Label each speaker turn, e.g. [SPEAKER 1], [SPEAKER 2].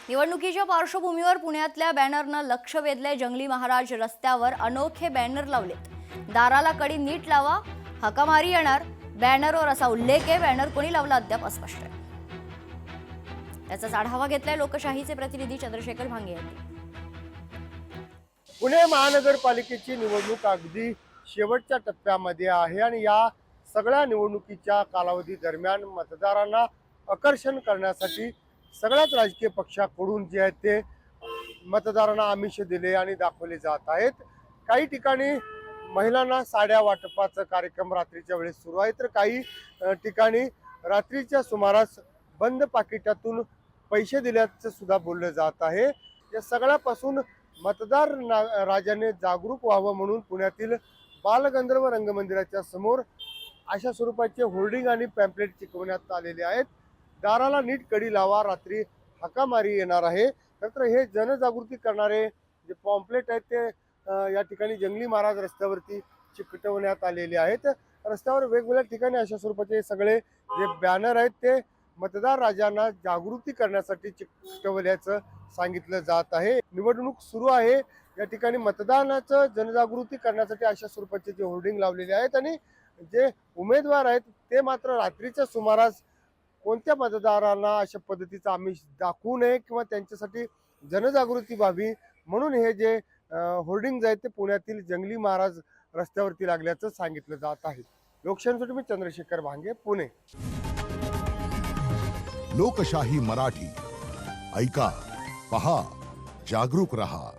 [SPEAKER 1] निवडणुकीच्या पार्श्वभूमीवर पुण्यातल्या बॅनरनं लक्ष वेधले। जंगली महाराज रस्त्यावर अनोखे बॅनर लावलेत। दाराला कडी नीट लावा, हकामारी येणार, बॅनरवर असा उल्लेख आहे। बॅनर कोणी लावला अद्याप अस्पष्ट आहे। याचाच आढावा घेतलाय लोकशाहीचे प्रतिनिधी चंद्रशेखर भांगे यांनी।
[SPEAKER 2] पुणे महानगरपालिकेची निवडणूक अगदी शेवटच्या टप्प्यामध्ये आहे आणि या सगळ्या निवडणुकीच्या कालावधी दरम्यान मतदारांना आकर्षण करण्यासाठी सगळ्याच राजकीय पक्षाकडून जे आहे ते मतदारांना आमिष दिले आणि दाखवले जात आहेत। काही ठिकाणी महिलांना साड्या वाटपाचा कार्यक्रम रात्रीच्या वेळेस सुरू आहे, तर काही ठिकाणी रात्रीच्या सुमारास बंद पाकिटातून पैसे दिल्याचं सुद्धा बोललं जात आहे। या सगळ्यापासून मतदार राजाने जागरूक व्हावं म्हणून पुण्यातील बालगंधर्व रंगमंदिराच्या समोर अशा स्वरूपाचे होर्डिंग आणि पॅम्पलेट चिकवण्यात आलेले आहेत। दाराला नीट कडी लावा, रात्री हाकामारी येणार आहे। तर हे जनजागृती करणारे जे पॉम्पलेट आहेत ते या ठिकाणी जंगली महाराज रस्त्यावरती चिकटवण्यात आलेले आहेत। रस्त्यावर वेगवेगळ्या ठिकाणी अशा स्वरूपाचे सगळे जे बॅनर आहेत ते मतदार राजांना जागृती करण्यासाठी चिकटवल्याचं सांगितलं जात आहे। निवडणूक सुरू आहे, या ठिकाणी मतदानाचं जनजागृती करण्यासाठी अशा स्वरूपाचे जे होर्डिंग लावलेले आहेत आणि जे उमेदवार आहेत ते मात्र रात्रीच्या सुमारास कोणत्या मतदारांना अशा पद्धतीचा आमिष दाखवू नये किंवा त्यांच्यासाठी जनजागृती व्हावी म्हणून हे जे होर्डिंग आहेत ते पुण्यातील जंगली महाराज रस्त्यावरती लागल्याचं सांगितलं जात आहे। लोकशाहीसाठी मी चंद्रशेखर भांगे, पुणे।
[SPEAKER 3] लोकशाही मराठी ऐका, पहा, जागरूक रहा।